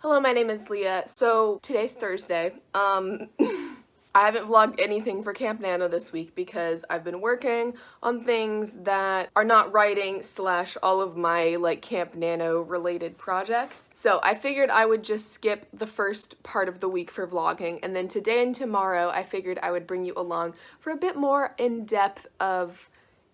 Hello, my name is Leah. So today's Thursday. I haven't vlogged anything for Camp Nano this week because I've been working on things that are not writing / all of my Camp Nano related projects. So I figured I would just skip the first part of the week for vlogging, and then today and tomorrow I figured I would bring you along for a bit more in depth of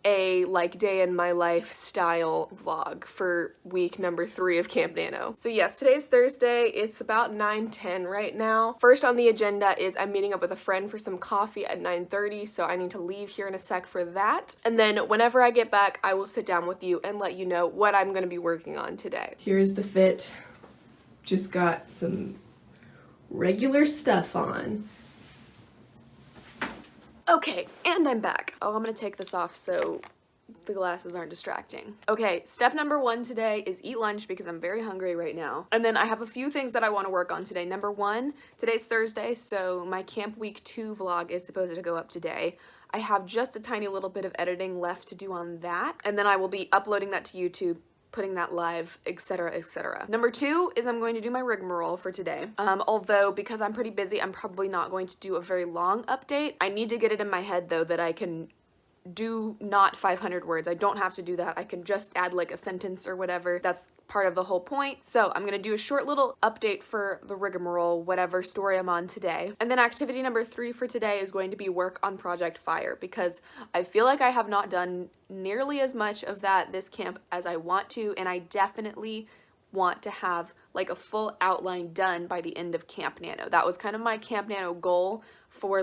a day in my life style vlog for week number 3 of Camp Nano. So yes, today's Thursday. It's about 9:10 right now. First on the agenda is I'm meeting up with a friend for some coffee at 9:30, so I need to leave here in a sec for that. And then whenever I get back, I will sit down with you and let you know what I'm going to be working on today. Here's the fit. Just got some regular stuff on. Okay, and I'm back. Oh, I'm gonna take this off so the glasses aren't distracting. Okay, step number 1 today is eat lunch because I'm very hungry right now. And then I have a few things that I want to work on today. Number 1, today's Thursday, so my Camp Week 2 vlog is supposed to go up today. I have just a tiny little bit of editing left to do on that, and then I will be uploading that to YouTube, putting that live, etc, etc. Number 2 is I'm going to do my rigmarole for today. Although because I'm pretty busy, I'm probably not going to do a very long update. I need to get it in my head though that I can do not 500 words. I don't have to do that. I can just add a sentence or whatever. That's part of the whole point. So I'm gonna do a short little update for the rigmarole, whatever story I'm on today. And then activity number 3 for today is going to be work on Project Fire, because I feel like I have not done nearly as much of that this camp as I want to, and I definitely want to have a full outline done by the end of Camp Nano. That was kind of my Camp Nano goal for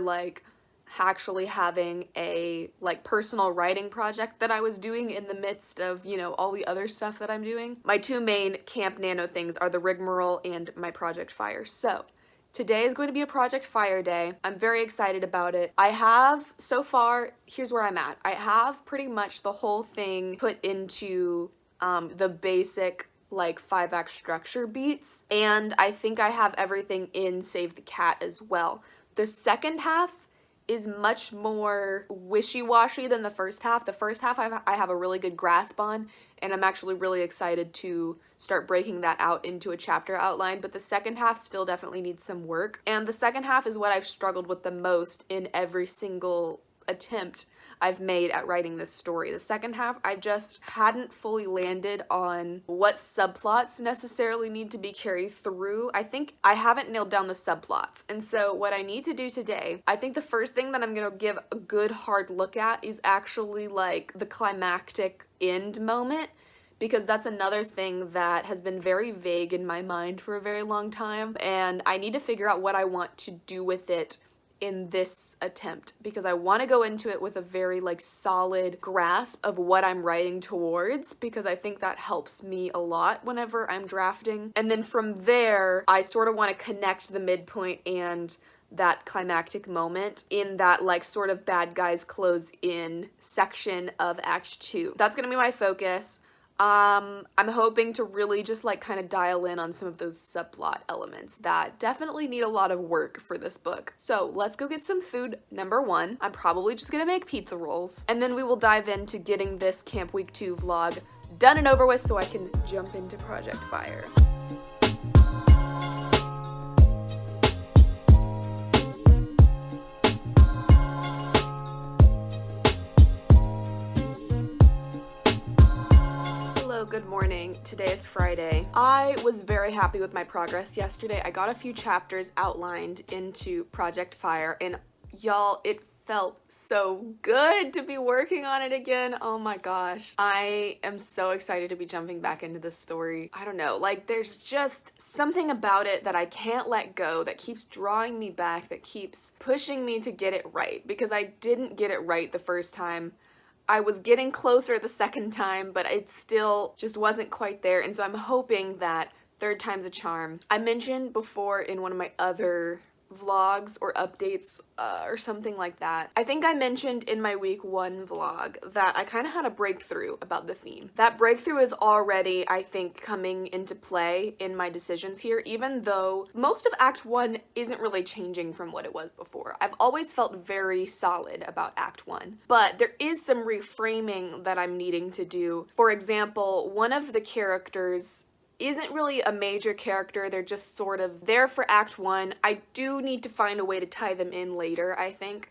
actually having a personal writing project that I was doing in the midst of, all the other stuff that I'm doing. My 2 main Camp Nano things are the rigmarole and my Project Fire. So today is going to be a Project Fire day. I'm very excited about it. I have, so far, here's where I'm at. I have pretty much the whole thing put into the basic 5-act structure beats, and I think I have everything in Save the Cat as well. The second half is much more wishy-washy than the first half. The first half I have a really good grasp on, and I'm actually really excited to start breaking that out into a chapter outline, but the second half still definitely needs some work. And the second half is what I've struggled with the most in every single attempt I've made at writing this story. The second half, I just hadn't fully landed on what subplots necessarily need to be carried through. I think I haven't nailed down the subplots. And so what I need to do today, I think the first thing that I'm gonna give a good hard look at is actually the climactic end moment, because that's another thing that has been very vague in my mind for a very long time, and I need to figure out what I want to do with it in this attempt, because I want to go into it with a very solid grasp of what I'm writing towards, because I think that helps me a lot whenever I'm drafting. And then from there, I sort of want to connect the midpoint and that climactic moment in that sort of bad guys close in section of Act 2. That's gonna be my focus. I'm hoping to really just kind of dial in on some of those subplot elements that definitely need a lot of work for this book. So let's go get some food. Number 1, I'm probably just gonna make pizza rolls, and then we will dive into getting this Camp Week 2 vlog done and over with so I can jump into Project Fire. Good morning. Today is Friday. I was very happy with my progress yesterday. I got a few chapters outlined into Project Fire, and y'all, it felt so good to be working on it again. Oh my gosh. I am so excited to be jumping back into this story. I don't know, there's just something about it that I can't let go, that keeps drawing me back, that keeps pushing me to get it right, because I didn't get it right the first time. I was getting closer the second time, but it still just wasn't quite there, and so I'm hoping that third time's a charm. I mentioned before in one of my other vlogs or updates or something like that. I think I mentioned in my week 1 vlog that I kind of had a breakthrough about the theme. That breakthrough is already, I think, coming into play in my decisions here, even though most of Act 1 isn't really changing from what it was before. I've always felt very solid about Act 1, but there is some reframing that I'm needing to do. For example, one of the characters isn't really a major character. They're just sort of there for Act 1. I do need to find a way to tie them in later, I think.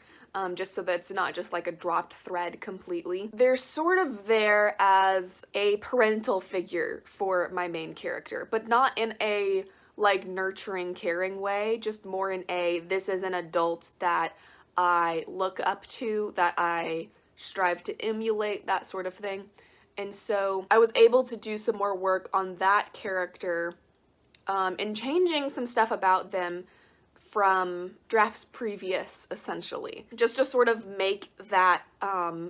Just so that it's not just like a dropped thread completely. They're sort of there as a parental figure for my main character, but not in a like nurturing, caring way, just more in a this is an adult that I look up to, that I strive to emulate, that sort of thing. And so I was able to do some more work on that character and changing some stuff about them from drafts previous, essentially, just to sort of make that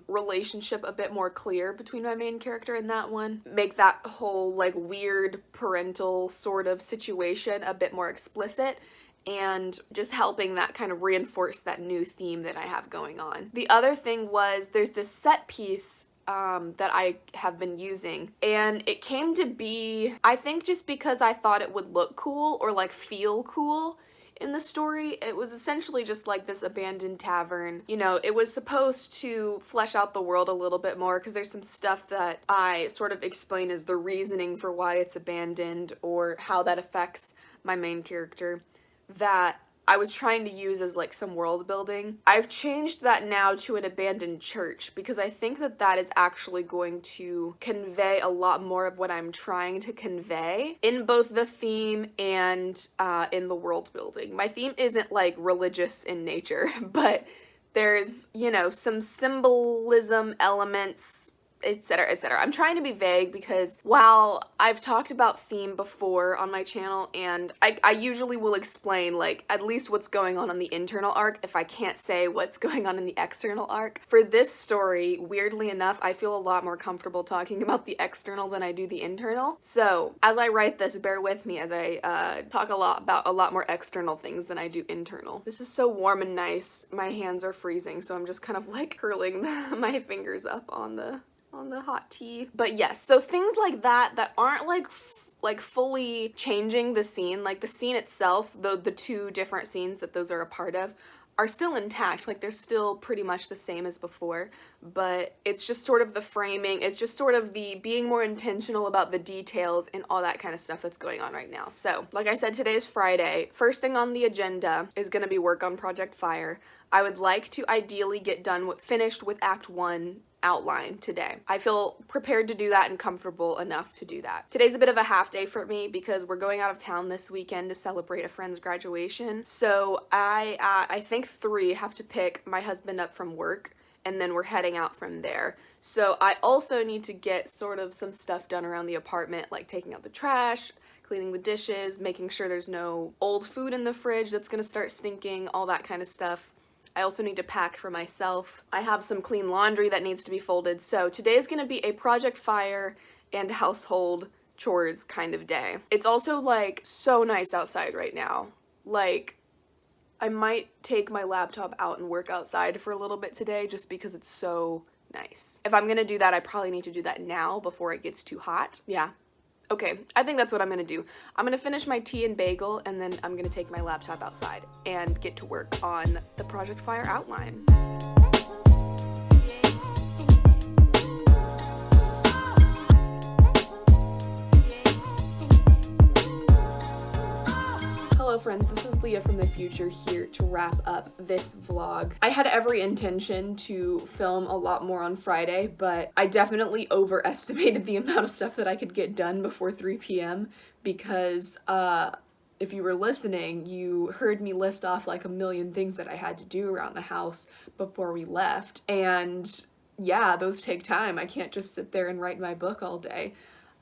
relationship a bit more clear between my main character and that one, make that whole like weird parental sort of situation a bit more explicit, and just helping that kind of reinforce that new theme that I have going on. The other thing was there's this set piece that I have been using, and it came to be, I think, just because I thought it would look cool or like feel cool in the story. It was essentially just like this abandoned tavern. You know, it was supposed to flesh out the world a little bit more because there's some stuff that I sort of explain as the reasoning for why it's abandoned or how that affects my main character that I was trying to use as like some world building. I've changed that now to an abandoned church because I think that that is actually going to convey a lot more of what I'm trying to convey in both the theme and in the world building. My theme isn't like religious in nature, but there's, you know, some symbolism elements, etc., etc. I'm trying to be vague because while I've talked about theme before on my channel, and I usually will explain like at least what's going on in the internal arc if I can't say what's going on in the external arc. For this story, weirdly enough, I feel a lot more comfortable talking about the external than I do the internal. So as I write this, bear with me as I talk a lot about a lot more external things than I do internal. This is so warm and nice. My hands are freezing, so I'm just kind of like curling my fingers up on the hot tea. But yes, so things like that that aren't like fully changing the scene, like the scene itself, the two different scenes that those are a part of are still intact, like they're still pretty much the same as before, but it's just sort of the framing, it's just sort of the being more intentional about the details and all that kind of stuff that's going on right now. So, like I said, today is Friday. First thing on the agenda is gonna be work on Project Fire. I would like to ideally get finished with Act 1 outline today. I feel prepared to do that and comfortable enough to do that. Today's a bit of a half day for me because we're going out of town this weekend to celebrate a friend's graduation. So I think 3 have to pick my husband up from work, and then we're heading out from there. So I also need to get sort of some stuff done around the apartment, like taking out the trash, cleaning the dishes, making sure there's no old food in the fridge that's gonna start stinking, all that kind of stuff. I also need to pack for myself. I have some clean laundry that needs to be folded. So today is gonna be a Project Fire and household chores kind of day. It's also like so nice outside right now. Like, I might take my laptop out and work outside for a little bit today just because it's so nice. If I'm gonna do that, I probably need to do that now before it gets too hot. Yeah. Okay, I think that's what I'm gonna do. I'm gonna finish my tea and bagel, and then I'm gonna take my laptop outside and get to work on the Project Fire outline. Hello friends, this is Leah from the future here to wrap up this vlog. I had every intention to film a lot more on Friday, but I definitely overestimated the amount of stuff that I could get done before 3 p.m. because if you were listening, you heard me list off like a million things that I had to do around the house before we left. And yeah, those take time. I can't just sit there and write my book all day.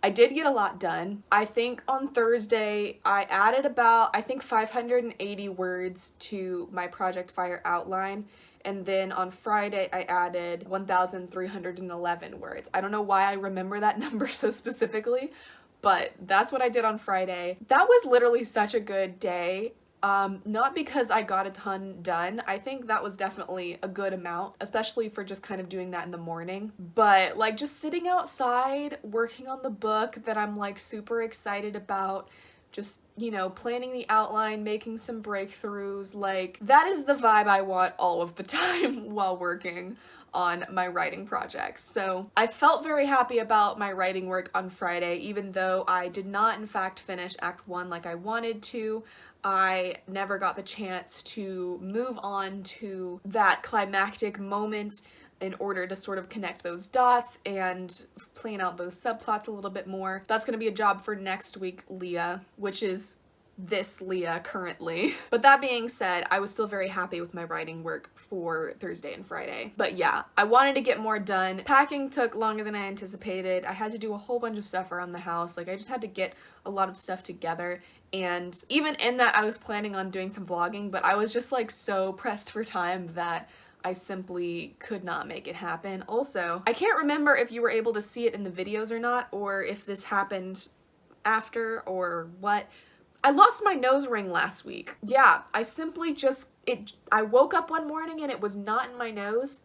I did get a lot done. I think on Thursday, I added about, 580 words to my Project Fire outline. And then on Friday, I added 1,311 words. I don't know why I remember that number so specifically, but that's what I did on Friday. That was literally such a good day. Not because I got a ton done. I think that was definitely a good amount, especially for just kind of doing that in the morning. But like just sitting outside, working on the book that I'm like super excited about, just, you know, planning the outline, making some breakthroughs. Like, that is the vibe I want all of the time while working on my writing projects. So I felt very happy about my writing work on Friday, even though I did not in fact finish Act 1 like I wanted to. I never got the chance to move on to that climactic moment in order to sort of connect those dots and plan out those subplots a little bit more. That's gonna be a job for next week, Leah, which is this Leah currently. But that being said, I was still very happy with my writing work for Thursday and Friday. But yeah, I wanted to get more done. Packing took longer than I anticipated. I had to do a whole bunch of stuff around the house. Like, I just had to get a lot of stuff together. And even in that, I was planning on doing some vlogging, but I was just like so pressed for time that I simply could not make it happen. Also, I can't remember if you were able to see it in the videos or not, or if this happened after or what. I lost my nose ring last week. Yeah, I simply just, I woke up one morning and it was not in my nose,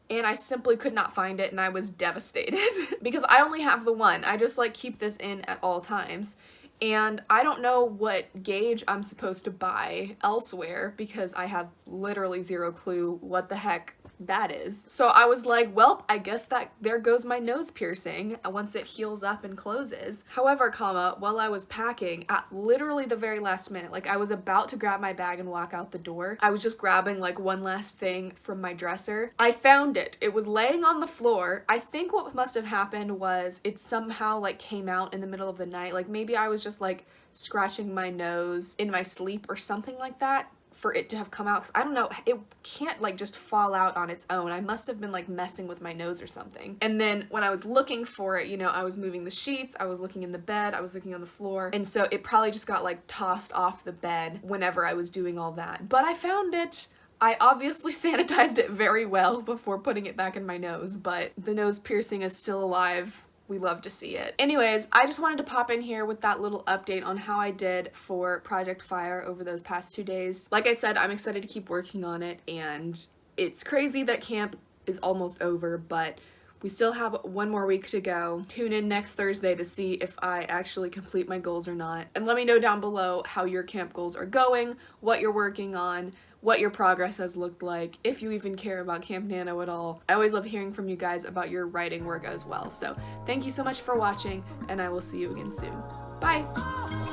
and I simply could not find it, and I was devastated. Because I only have the one. I just like keep this in at all times. And I don't know what gauge I'm supposed to buy elsewhere because I have literally zero clue what the heck that is. So I was like, well, I guess that there goes my nose piercing once it heals up and closes. However, while I was packing, at literally the very last minute, like I was about to grab my bag and walk out the door, I was just grabbing like one last thing from my dresser. I found it. It was laying on the floor. I think what must have happened was it somehow like came out in the middle of the night. Like maybe I was just like scratching my nose in my sleep or something like that for it to have come out, because I don't know, it can't like just fall out on its own. I must have been like messing with my nose or something. And then when I was looking for it, you know, I was moving the sheets, I was looking in the bed, I was looking on the floor, and so it probably just got like tossed off the bed whenever I was doing all that. But I found it. I obviously sanitized it very well before putting it back in my nose, but the nose piercing is still alive. We love to see it. Anyways, I just wanted to pop in here with that little update on how I did for Project Fire over those past 2 days. Like I said, I'm excited to keep working on it, and it's crazy that camp is almost over, but we still have one more week to go. Tune in next Thursday to see if I actually complete my goals or not. And let me know down below how your camp goals are going, what you're working on, what your progress has looked like, if you even care about Camp Nano at all. I always love hearing from you guys about your writing work as well. So thank you so much for watching, and I will see you again soon. Bye!